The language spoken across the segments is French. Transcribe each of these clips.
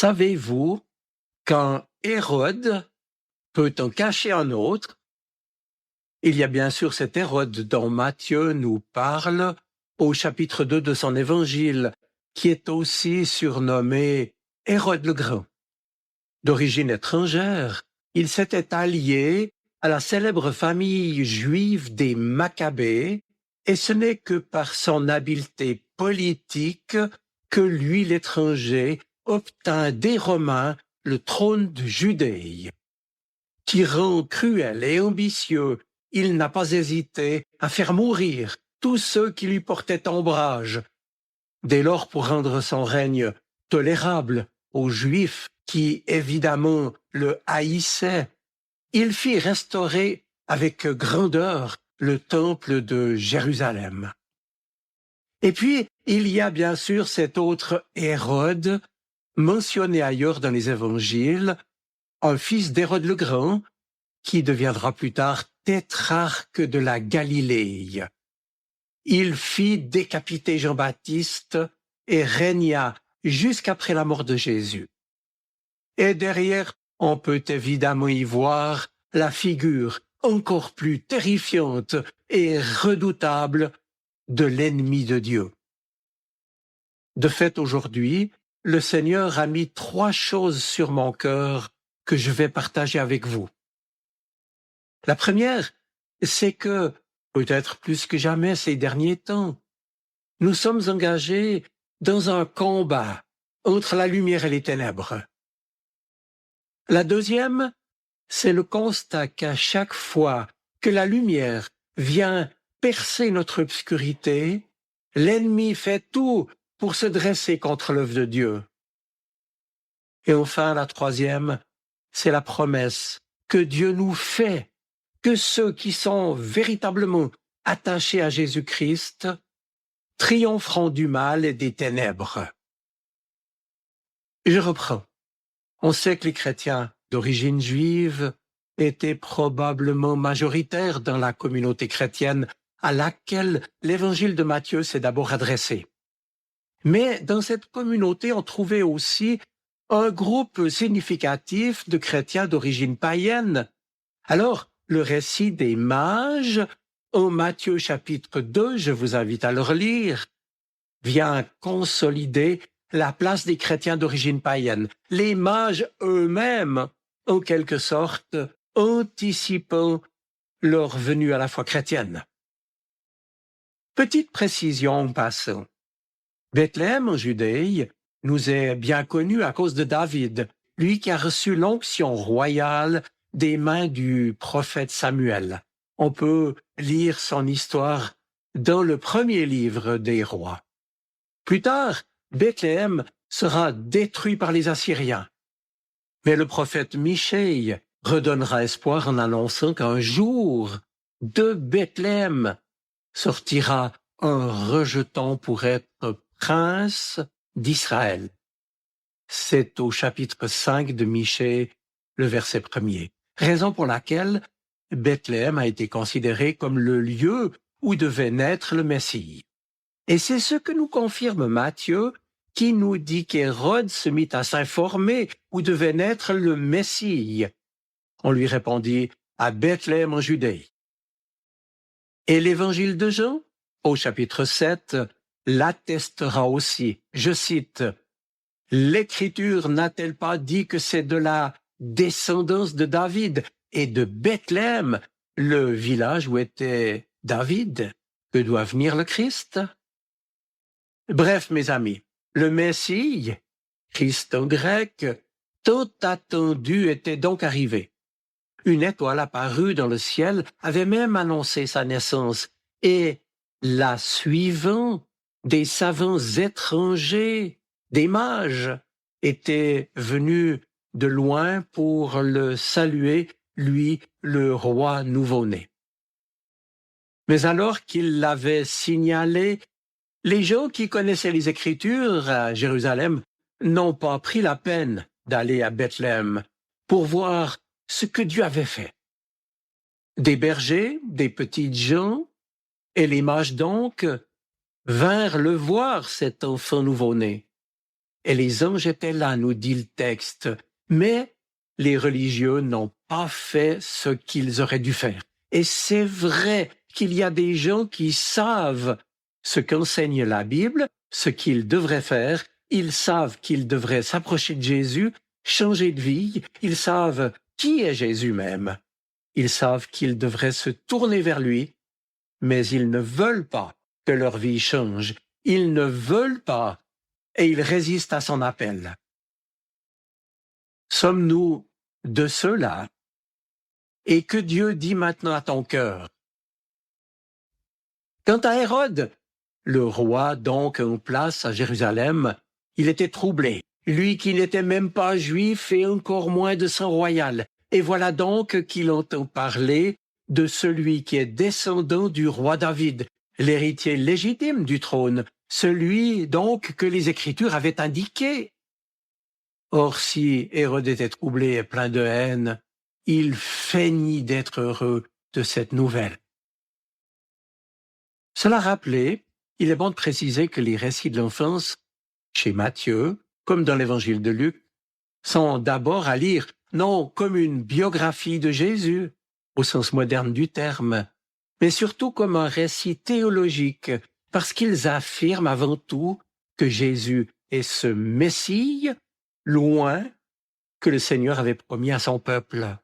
Savez-vous qu'un Hérode peut en cacher un autre? Il y a bien sûr cet Hérode dont Matthieu nous parle au chapitre 2 de son évangile, qui est aussi surnommé Hérode le Grand. D'origine étrangère, il s'était allié à la célèbre famille juive des Maccabées, et ce n'est que par son habileté politique que lui, l'étranger, obtint des Romains le trône de Judée. Tyran cruel et ambitieux, il n'a pas hésité à faire mourir tous ceux qui lui portaient ombrage. Dès lors, pour rendre son règne tolérable aux Juifs qui, évidemment, le haïssaient, il fit restaurer avec grandeur le temple de Jérusalem. Et puis, il y a bien sûr cet autre Hérode, mentionné ailleurs dans les évangiles, un fils d'Hérode le Grand, qui deviendra plus tard tétrarque de la Galilée. Il fit décapiter Jean-Baptiste et régna jusqu'après la mort de Jésus. Et derrière, on peut évidemment y voir la figure encore plus terrifiante et redoutable de l'ennemi de Dieu. De fait, aujourd'hui, le Seigneur a mis 3 choses sur mon cœur que je vais partager avec vous. La première, c'est que, peut-être plus que jamais ces derniers temps, nous sommes engagés dans un combat entre la lumière et les ténèbres. La deuxième, c'est le constat qu'à chaque fois que la lumière vient percer notre obscurité, l'ennemi fait tout pour se dresser contre l'œuvre de Dieu. Et enfin, la troisième, c'est la promesse que Dieu nous fait, que ceux qui sont véritablement attachés à Jésus-Christ triompheront du mal et des ténèbres. Je reprends. On sait que les chrétiens d'origine juive étaient probablement majoritaires dans la communauté chrétienne à laquelle l'évangile de Matthieu s'est d'abord adressé. Mais dans cette communauté, on trouvait aussi un groupe significatif de chrétiens d'origine païenne. Alors, le récit des mages, en Matthieu chapitre 2, je vous invite à le relire, vient consolider la place des chrétiens d'origine païenne. Les mages eux-mêmes, en quelque sorte, anticipant leur venue à la foi chrétienne. Petite précision en passant. Bethléem en Judée nous est bien connu à cause de David, lui qui a reçu l'onction royale des mains du prophète Samuel. On peut lire son histoire dans le premier livre des rois. Plus tard, Bethléem sera détruit par les Assyriens. Mais le prophète Michée redonnera espoir en annonçant qu'un jour, de Bethléem sortira un rejeton pour être prince d'Israël. C'est au chapitre 5 de Michée, le verset 1er. Raison pour laquelle Bethléem a été considéré comme le lieu où devait naître le Messie. Et c'est ce que nous confirme Matthieu, qui nous dit qu'Hérode se mit à s'informer où devait naître le Messie. On lui répondit à Bethléem en Judée. Et l'évangile de Jean, au chapitre 7, l'attestera aussi. Je cite, « L'Écriture n'a-t-elle pas dit que c'est de la descendance de David et de Bethléem, le village où était David, que doit venir le Christ ?» Bref, mes amis, le Messie, Christ en grec, tant attendu était donc arrivé. Une étoile apparue dans le ciel avait même annoncé sa naissance, et la suivant, des savants étrangers, des mages, étaient venus de loin pour le saluer, lui, le roi nouveau-né. Mais alors qu'il l'avait signalé, les gens qui connaissaient les Écritures à Jérusalem n'ont pas pris la peine d'aller à Bethléem pour voir ce que Dieu avait fait. Des bergers, des petites gens, et les mages donc, vinrent le voir, cet enfant nouveau-né. et les anges étaient là, nous dit le texte. Mais les religieux n'ont pas fait ce qu'ils auraient dû faire. Et c'est vrai qu'il y a des gens qui savent ce qu'enseigne la Bible, ce qu'ils devraient faire. Ils savent qu'ils devraient s'approcher de Jésus, changer de vie. Ils savent qui est Jésus même. Ils savent qu'ils devraient se tourner vers lui, mais ils ne veulent pas que leur vie change. Ils ne veulent pas et ils résistent à son appel. Sommes-nous de ceux-là? Et que Dieu dit maintenant à ton cœur? Quant à Hérode, le roi donc en place à Jérusalem, il était troublé, lui qui n'était même pas juif et encore moins de sang royal. Et voilà donc qu'il entend parler de celui qui est descendant du roi David, l'héritier légitime du trône, celui donc que les Écritures avaient indiqué. Or, si Hérode était troublé et plein de haine, il feignit d'être heureux de cette nouvelle. Cela rappelé, il est bon de préciser que les récits de l'enfance, chez Matthieu, comme dans l'évangile de Luc, sont d'abord à lire non comme une biographie de Jésus, au sens moderne du terme, mais surtout comme un récit théologique, parce qu'ils affirment avant tout que Jésus est ce Messie, loin, que le Seigneur avait promis à son peuple.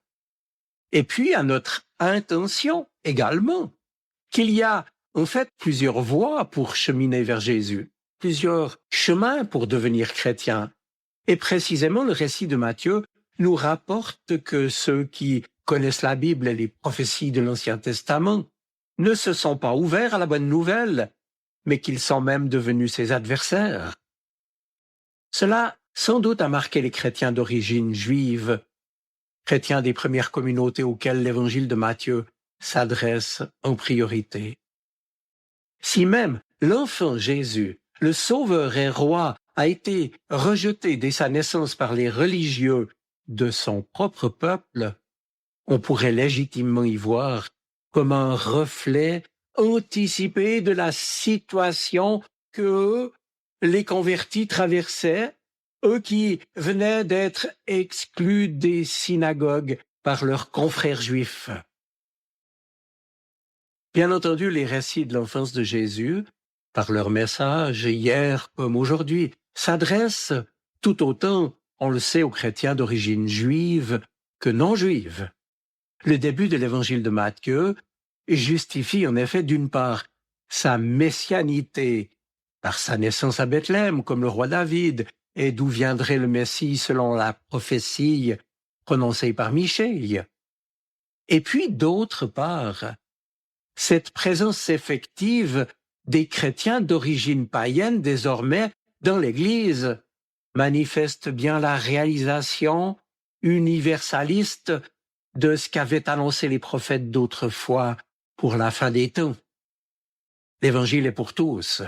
Et puis à notre intention également, qu'il y a en fait plusieurs voies pour cheminer vers Jésus, plusieurs chemins pour devenir chrétien. Et précisément le récit de Matthieu nous rapporte que ceux qui connaissent la Bible et les prophéties de l'Ancien Testament ne se sont pas ouverts à la bonne nouvelle, mais qu'ils sont même devenus ses adversaires. Cela sans doute a marqué les chrétiens d'origine juive, chrétiens des premières communautés auxquelles l'évangile de Matthieu s'adresse en priorité. Si même l'enfant Jésus, le sauveur et roi, a été rejeté dès sa naissance par les religieux de son propre peuple, on pourrait légitimement y voir comme un reflet anticipé de la situation que eux, les convertis, traversaient, eux qui venaient d'être exclus des synagogues par leurs confrères juifs. Bien entendu, les récits de l'enfance de Jésus, par leur message, hier comme aujourd'hui, s'adressent tout autant, on le sait, aux chrétiens d'origine juive que non juive. Le début de l'évangile de Matthieu justifie en effet d'une part sa messianité par sa naissance à Bethléem comme le roi David et d'où viendrait le Messie selon la prophétie prononcée par Michée. Et puis d'autre part, cette présence effective des chrétiens d'origine païenne désormais dans l'Église manifeste bien la réalisation universaliste de ce qu'avaient annoncé les prophètes d'autrefois pour la fin des temps. L'Évangile est pour tous.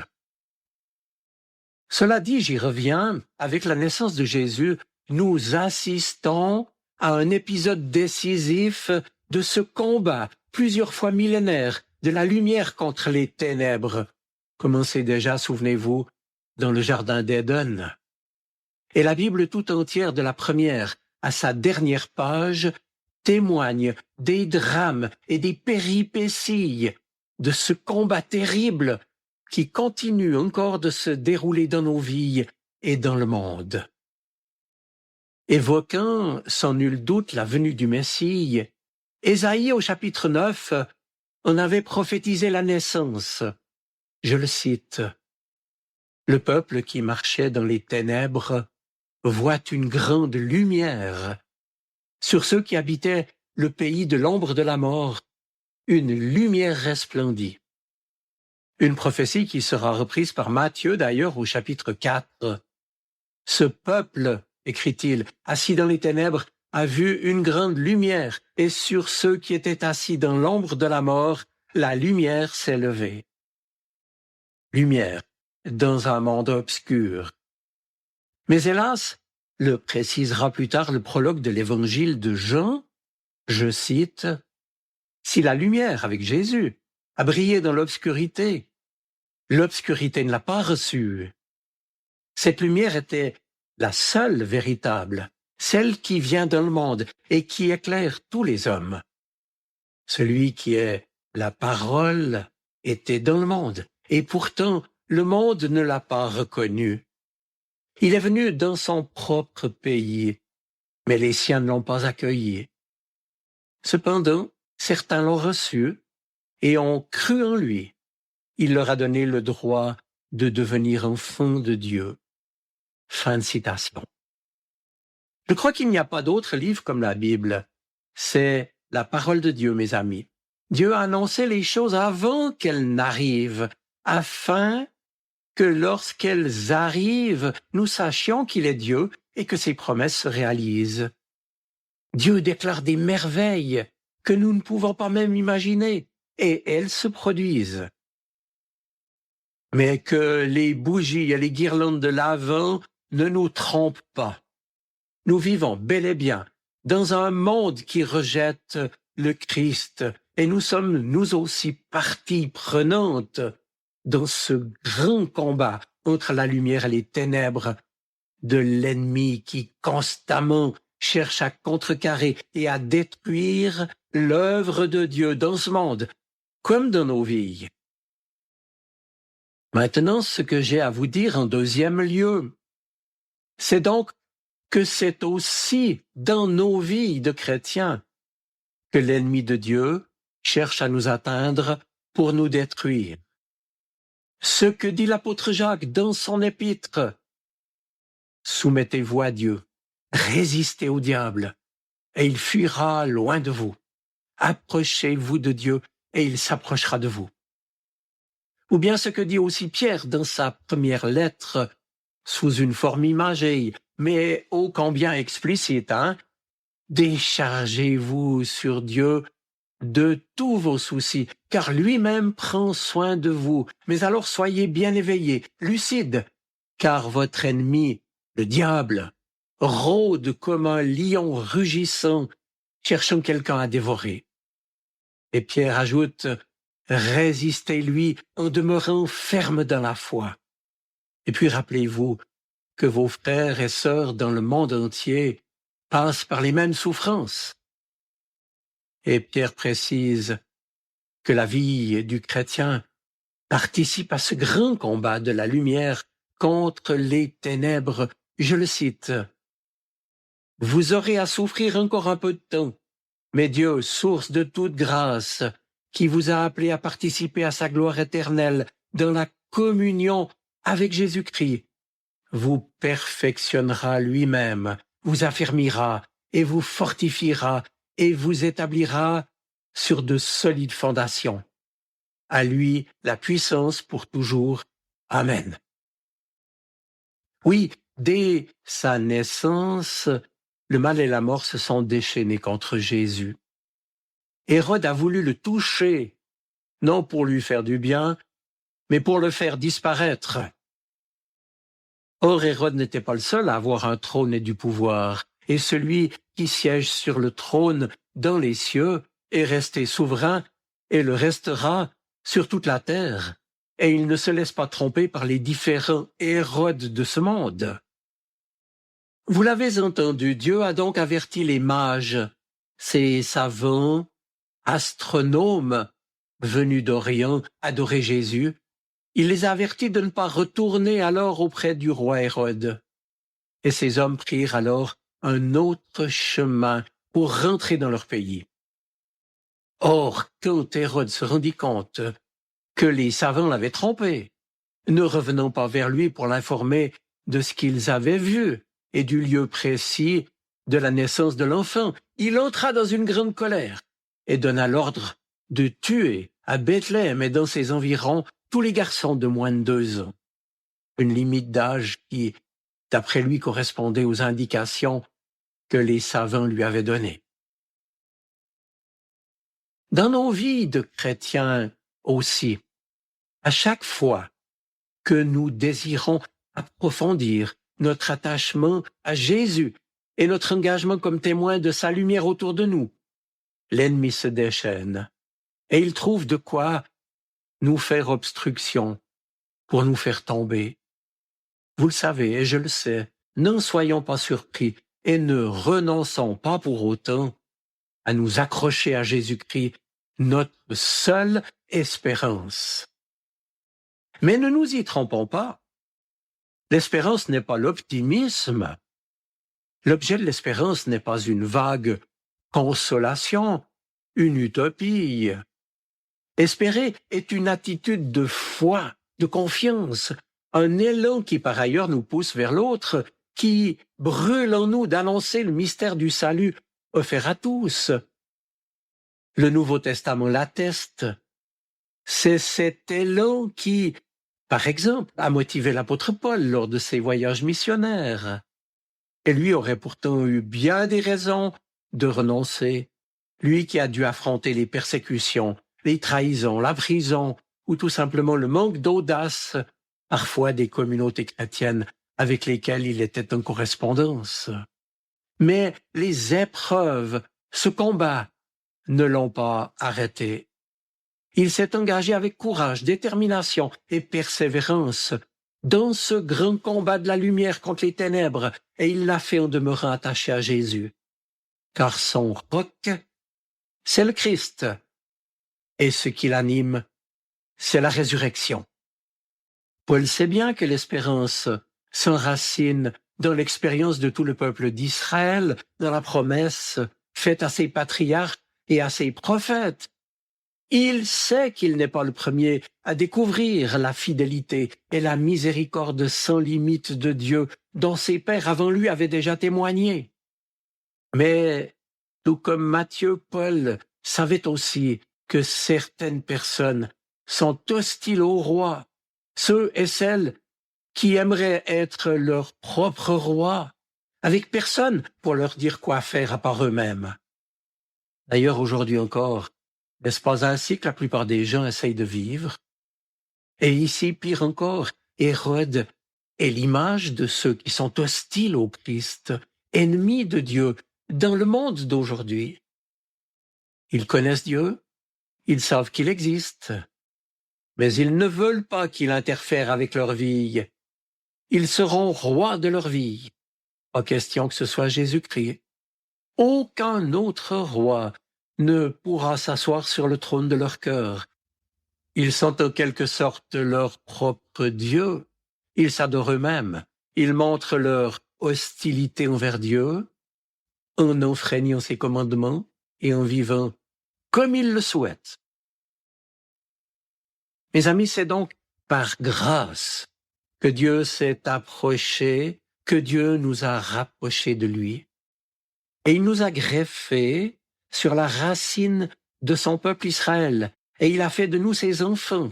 Cela dit, j'y reviens, avec la naissance de Jésus, nous assistons à un épisode décisif de ce combat, plusieurs fois millénaire, de la lumière contre les ténèbres, commencé déjà, souvenez-vous, dans le jardin d'Éden. Et la Bible tout entière, de la première à sa dernière page, témoigne des drames et des péripéties de ce combat terrible qui continue encore de se dérouler dans nos vies et dans le monde. Évoquant sans nul doute la venue du Messie, Ésaïe au chapitre 9 en avait prophétisé la naissance. Je le cite. « Le peuple qui marchait dans les ténèbres voit une grande lumière. Sur ceux qui habitaient le pays de l'ombre de la mort, une lumière resplendit. » Une prophétie qui sera reprise par Matthieu d'ailleurs au chapitre 4. « Ce peuple, écrit-il, assis dans les ténèbres, a vu une grande lumière, et sur ceux qui étaient assis dans l'ombre de la mort, la lumière s'est levée. » Lumière dans un monde obscur. Mais hélas, le précisera plus tard le prologue de l'évangile de Jean, je cite, « Si la lumière, avec Jésus, a brillé dans l'obscurité, l'obscurité ne l'a pas reçue. Cette lumière était la seule véritable, celle qui vient dans le monde et qui éclaire tous les hommes. Celui qui est la parole était dans le monde, et pourtant le monde ne l'a pas reconnu. Il est venu dans son propre pays, mais les siens ne l'ont pas accueilli. Cependant, certains l'ont reçu et ont cru en lui. Il leur a donné le droit de devenir enfants de Dieu. Fin de citation. Je crois qu'il n'y a pas d'autre livre comme la Bible. C'est la parole de Dieu, mes amis. Dieu a annoncé les choses avant qu'elles n'arrivent, afin que lorsqu'elles arrivent, nous sachions qu'il est Dieu et que ses promesses se réalisent. Dieu déclare des merveilles que nous ne pouvons pas même imaginer, et elles se produisent. Mais que les bougies et les guirlandes de l'Avent ne nous trompent pas. Nous vivons bel et bien dans un monde qui rejette le Christ, et nous sommes nous aussi partie prenante dans ce grand combat entre la lumière et les ténèbres de l'ennemi qui constamment cherche à contrecarrer et à détruire l'œuvre de Dieu dans ce monde, comme dans nos vies. Maintenant, ce que j'ai à vous dire en deuxième lieu, c'est donc que c'est aussi dans nos vies de chrétiens que l'ennemi de Dieu cherche à nous atteindre pour nous détruire. Ce que dit l'apôtre Jacques dans son épître, soumettez-vous à Dieu, résistez au diable, et il fuira loin de vous. Approchez-vous de Dieu, et il s'approchera de vous. Ou bien ce que dit aussi Pierre dans sa première lettre, sous une forme imagée, mais ô combien explicite, Déchargez-vous sur Dieu de tous vos soucis, car lui-même prend soin de vous. Mais alors soyez bien éveillés, lucides, car votre ennemi, le diable, rôde comme un lion rugissant, cherchant quelqu'un à dévorer. Et Pierre ajoute, résistez-lui en demeurant ferme dans la foi. Et puis rappelez-vous que vos frères et sœurs dans le monde entier passent par les mêmes souffrances. Et Pierre précise que la vie du chrétien participe à ce grand combat de la lumière contre les ténèbres. Je le cite. Vous aurez à souffrir encore un peu de temps, mais Dieu, source de toute grâce, qui vous a appelé à participer à sa gloire éternelle dans la communion avec Jésus-Christ, vous perfectionnera lui-même, vous affermira et vous fortifiera et vous établira sur de solides fondations. À lui la puissance pour toujours. Amen. Oui, dès sa naissance, le mal et la mort se sont déchaînés contre Jésus. Hérode a voulu le toucher, non pour lui faire du bien, mais pour le faire disparaître. Or, Hérode n'était pas le seul à avoir un trône et du pouvoir, et celui qui siège sur le trône dans les cieux est resté souverain et le restera sur toute la terre, et il ne se laisse pas tromper par les différents Hérodes de ce monde. Vous l'avez entendu, Dieu a donc averti les mages, ces savants, astronomes venus d'Orient adorer Jésus. Il les a avertis de ne pas retourner alors auprès du roi Hérode. Et ces hommes prirent alors un autre chemin pour rentrer dans leur pays. Or, quand Hérode se rendit compte que les savants l'avaient trompé, ne revenant pas vers lui pour l'informer de ce qu'ils avaient vu et du lieu précis de la naissance de l'enfant, il entra dans une grande colère et donna l'ordre de tuer à Bethléem et dans ses environs tous les garçons de moins de 2 ans. Une limite d'âge qui, d'après lui, correspondait aux indications que les savants lui avaient données. Dans nos vies de chrétiens aussi, à chaque fois que nous désirons approfondir notre attachement à Jésus et notre engagement comme témoin de sa lumière autour de nous, l'ennemi se déchaîne et il trouve de quoi nous faire obstruction pour nous faire tomber. Vous le savez et je le sais, n'en soyons pas surpris et ne renonçons pas pour autant à nous accrocher à Jésus-Christ, notre seule espérance. Mais ne nous y trompons pas. L'espérance n'est pas l'optimisme. L'objet de l'espérance n'est pas une vague consolation, une utopie. Espérer est une attitude de foi, de confiance, un élan qui par ailleurs nous pousse vers l'autre, qui brûle en nous d'annoncer le mystère du salut offert à tous. Le Nouveau Testament l'atteste. C'est cet élan qui, par exemple, a motivé l'apôtre Paul lors de ses voyages missionnaires. Et lui aurait pourtant eu bien des raisons de renoncer. Lui qui a dû affronter les persécutions, les trahisons, la prison, ou tout simplement le manque d'audace, parfois des communautés chrétiennes avec lesquelles il était en correspondance. Mais les épreuves, ce combat, ne l'ont pas arrêté. Il s'est engagé avec courage, détermination et persévérance dans ce grand combat de la lumière contre les ténèbres, et il l'a fait en demeurant attaché à Jésus. Car son roc, c'est le Christ, et ce qui l'anime, c'est la résurrection. Paul sait bien que l'espérance s'enracine dans l'expérience de tout le peuple d'Israël, dans la promesse faite à ses patriarches et à ses prophètes. Il sait qu'il n'est pas le premier à découvrir la fidélité et la miséricorde sans limite de Dieu dont ses pères avant lui avaient déjà témoigné. Mais, tout comme Matthieu, Paul savait aussi que certaines personnes sont hostiles au roi, ceux et celles qui aimeraient être leur propre roi, avec personne pour leur dire quoi faire à part eux-mêmes. D'ailleurs, aujourd'hui encore, n'est-ce pas ainsi que la plupart des gens essayent de vivre? Et ici, pire encore, Hérode est l'image de ceux qui sont hostiles au Christ, ennemis de Dieu, dans le monde d'aujourd'hui. Ils connaissent Dieu, ils savent qu'il existe, mais ils ne veulent pas qu'il interfère avec leur vie. Ils seront rois de leur vie. Pas question que ce soit Jésus-Christ. Aucun autre roi ne pourra s'asseoir sur le trône de leur cœur. Ils sont en quelque sorte leur propre Dieu. Ils s'adorent eux-mêmes. Ils montrent leur hostilité envers Dieu en enfreignant ses commandements et en vivant comme ils le souhaitent. Mes amis, c'est donc par grâce que Dieu s'est approché, que Dieu nous a rapprochés de lui. Et il nous a greffés sur la racine de son peuple Israël, et il a fait de nous ses enfants.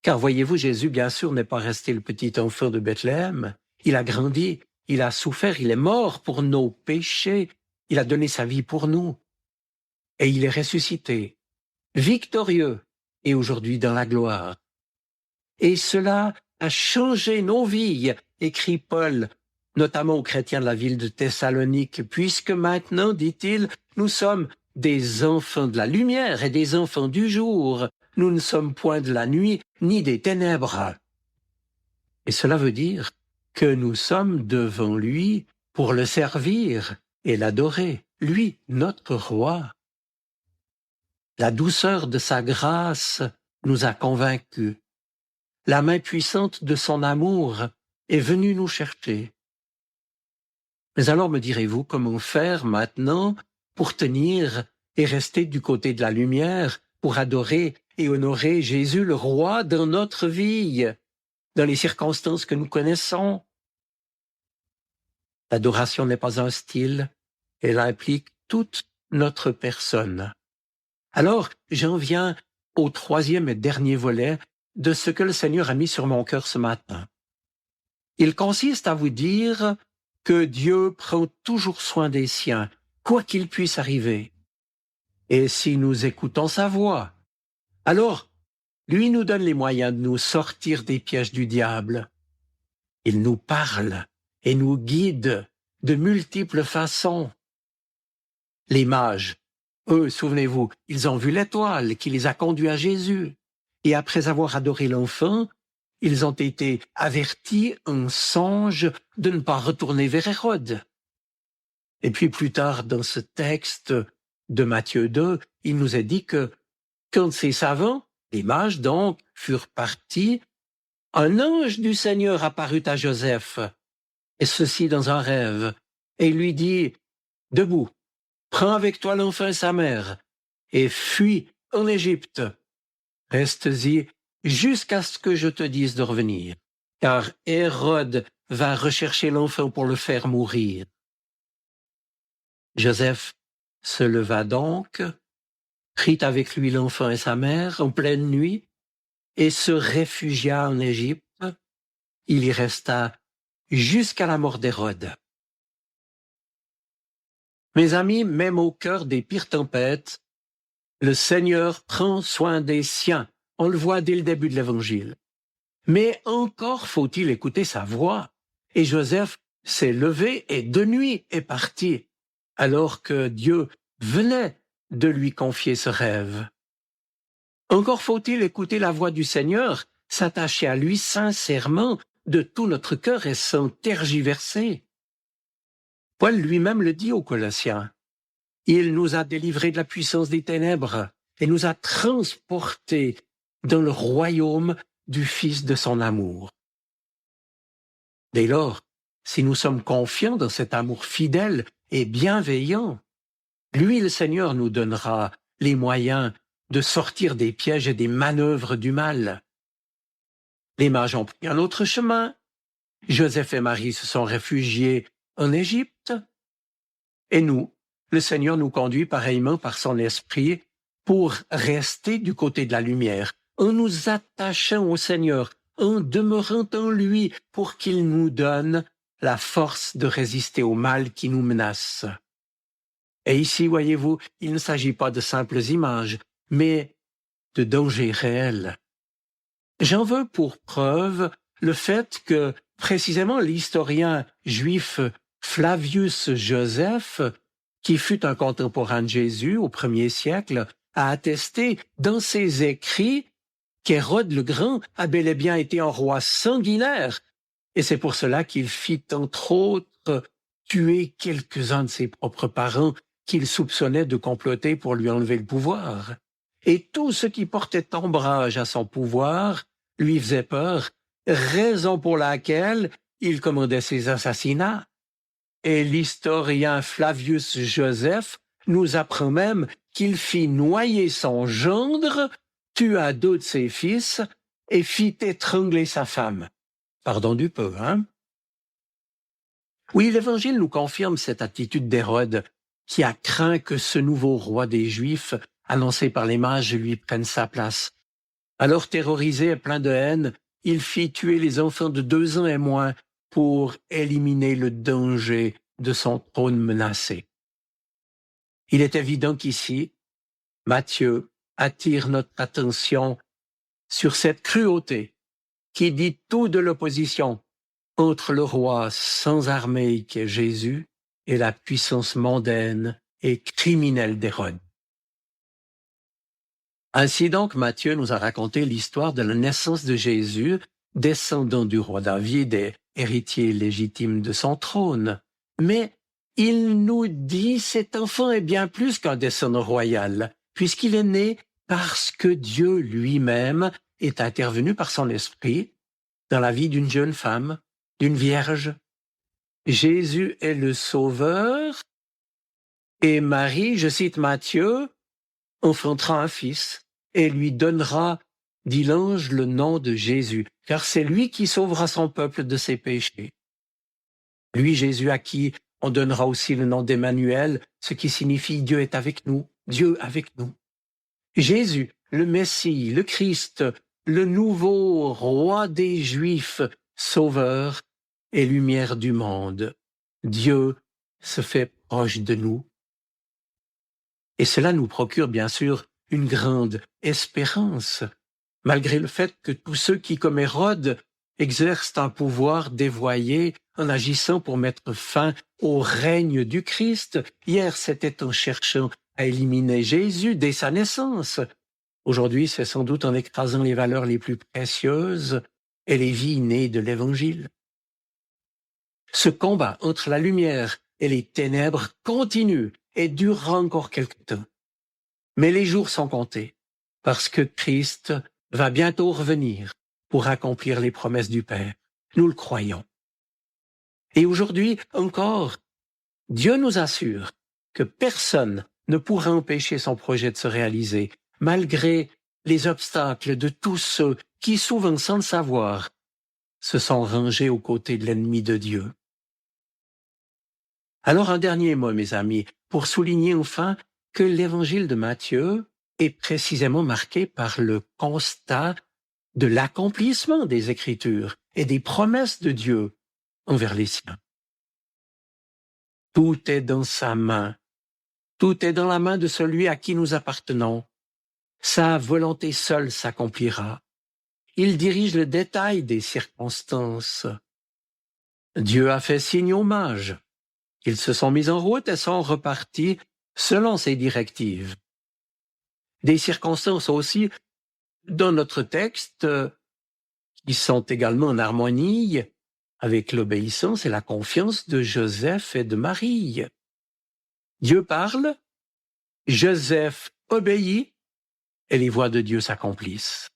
Car voyez-vous, Jésus, bien sûr, n'est pas resté le petit enfant de Bethléem. Il a grandi, il a souffert, il est mort pour nos péchés, il a donné sa vie pour nous. Et il est ressuscité, victorieux, et aujourd'hui dans la gloire. Et cela a changé nos vies, écrit Paul, notamment aux chrétiens de la ville de Thessalonique, puisque maintenant, dit-il, nous sommes des enfants de la lumière et des enfants du jour. Nous ne sommes point de la nuit ni des ténèbres. Et cela veut dire que nous sommes devant lui pour le servir et l'adorer, lui, notre roi. La douceur de sa grâce nous a convaincus. La main puissante de son amour est venue nous chercher. Mais alors me direz-vous comment faire maintenant pour tenir et rester du côté de la lumière, pour adorer et honorer Jésus le roi dans notre vie, dans les circonstances que nous connaissons? L'adoration n'est pas un style, elle implique toute notre personne. Alors, j'en viens au troisième et dernier volet de ce que le Seigneur a mis sur mon cœur ce matin. Il consiste à vous dire que Dieu prend toujours soin des siens, quoi qu'il puisse arriver. Et si nous écoutons sa voix, alors lui nous donne les moyens de nous sortir des pièges du diable. Il nous parle et nous guide de multiples façons. Les mages, eux, souvenez-vous, ils ont vu l'étoile qui les a conduits à Jésus. Et après avoir adoré l'enfant, ils ont été avertis en songe de ne pas retourner vers Hérode. Et puis plus tard dans ce texte de Matthieu 2, il nous est dit que quand ces savants, les mages donc, furent partis, un ange du Seigneur apparut à Joseph, et ceci dans un rêve, et lui dit, « Debout, prends avec toi l'enfant et sa mère, et fuis en Égypte. Reste-y jusqu'à ce que je te dise de revenir, car Hérode va rechercher l'enfant pour le faire mourir. » Joseph se leva donc, prit avec lui l'enfant et sa mère en pleine nuit, et se réfugia en Égypte. Il y resta jusqu'à la mort d'Hérode. Mes amis, même au cœur des pires tempêtes, le Seigneur prend soin des siens. On le voit dès le début de l'Évangile. Mais encore faut-il écouter sa voix. Et Joseph s'est levé et de nuit est parti, alors que Dieu venait de lui confier ce rêve. Encore faut-il écouter la voix du Seigneur, s'attacher à lui sincèrement de tout notre cœur et sans tergiverser. Paul lui-même le dit aux Colossiens. Il nous a délivrés de la puissance des ténèbres et nous a transportés dans le royaume du Fils de son amour. Dès lors, si nous sommes confiants dans cet amour fidèle et bienveillant, lui, le Seigneur, nous donnera les moyens de sortir des pièges et des manœuvres du mal. Les mages ont pris un autre chemin. Joseph et Marie se sont réfugiés en Égypte. Et nous, le Seigneur nous conduit pareillement par son esprit pour rester du côté de la lumière, en nous attachant au Seigneur, en demeurant en lui pour qu'il nous donne la force de résister au mal qui nous menace. Et ici, voyez-vous, il ne s'agit pas de simples images, mais de dangers réels. J'en veux pour preuve le fait que, précisément, l'historien juif Flavius Joseph, qui fut un contemporain de Jésus au 1er siècle, a attesté dans ses écrits qu'Hérode le Grand a bel et bien été un roi sanguinaire, et c'est pour cela qu'il fit entre autres tuer quelques-uns de ses propres parents qu'il soupçonnait de comploter pour lui enlever le pouvoir. Et tout ce qui portait ombrage à son pouvoir lui faisait peur, raison pour laquelle il commandait ses assassinats. Et l'historien Flavius Joseph nous apprend même qu'il fit noyer son gendre, tua 2 de ses fils et fit étrangler sa femme. Pardon du peu, hein? Oui, l'Évangile nous confirme cette attitude d'Hérode, qui a craint que ce nouveau roi des Juifs, annoncé par les mages, lui prenne sa place. Alors terrorisé et plein de haine, il fit tuer les enfants de 2 ans et moins pour éliminer le danger de son trône menacé. Il est évident qu'ici, Matthieu attire notre attention sur cette cruauté qui dit tout de l'opposition entre le roi sans armée qui est Jésus et la puissance mondaine et criminelle d'Hérode. Ainsi donc, Matthieu nous a raconté l'histoire de la naissance de Jésus, descendant du roi David et héritier légitime de son trône. Mais il nous dit cet enfant est bien plus qu'un descendant royal, puisqu'il est né parce que Dieu lui-même est intervenu par son esprit dans la vie d'une jeune femme, d'une vierge. Jésus est le Sauveur et Marie, je cite Matthieu, enfantera un fils et lui donnera, dit l'ange, le nom de Jésus, car c'est lui qui sauvera son peuple de ses péchés. Lui, Jésus, à qui on donnera aussi le nom d'Emmanuel, ce qui signifie Dieu est avec nous, Dieu avec nous. Jésus, le Messie, le Christ, le nouveau roi des Juifs, sauveur et lumière du monde. Dieu se fait proche de nous. Et cela nous procure bien sûr une grande espérance, malgré le fait que tous ceux qui, comme Hérode, exercent un pouvoir dévoyé en agissant pour mettre fin au règne du Christ. Hier, c'était en cherchant à éliminer Jésus dès sa naissance. Aujourd'hui, c'est sans doute en écrasant les valeurs les plus précieuses et les vies nées de l'Évangile. Ce combat entre la lumière et les ténèbres continue et durera encore quelque temps. Mais les jours sont comptés, parce que Christ va bientôt revenir pour accomplir les promesses du Père. Nous le croyons. Et aujourd'hui encore, Dieu nous assure que personne ne pourra empêcher son projet de se réaliser, malgré les obstacles de tous ceux qui, souvent sans le savoir, se sont rangés aux côtés de l'ennemi de Dieu. Alors un dernier mot, mes amis, pour souligner enfin que l'évangile de Matthieu est précisément marqué par le constat de l'accomplissement des Écritures et des promesses de Dieu envers les siens. Tout est dans sa main. Tout est dans la main de celui à qui nous appartenons. Sa volonté seule s'accomplira. Il dirige le détail des circonstances. Dieu a fait signe aux mages. Ils se sont mis en route et sont repartis selon ses directives. Des circonstances aussi dans notre texte qui sont également en harmonie avec l'obéissance et la confiance de Joseph et de Marie. Dieu parle, Joseph obéit et les voies de Dieu s'accomplissent.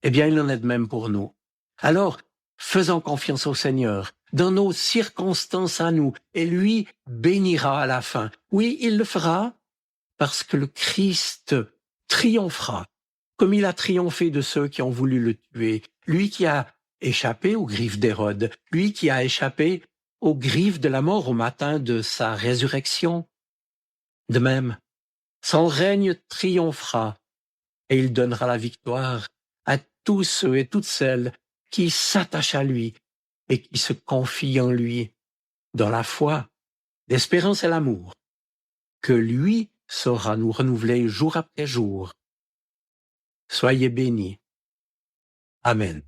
Eh bien, il en est de même pour nous. Alors, faisons confiance au Seigneur dans nos circonstances à nous et lui bénira à la fin. Oui, il le fera parce que le Christ triomphera, comme il a triomphé de ceux qui ont voulu le tuer. Lui qui a échappé aux griffes d'Hérode, lui qui a échappé aux griffes de la mort au matin de sa résurrection. De même, son règne triomphera et il donnera la victoire à tous ceux et toutes celles qui s'attachent à lui et qui se confient en lui dans la foi, l'espérance et l'amour, que lui saura nous renouveler jour après jour. Soyez bénis. Amen.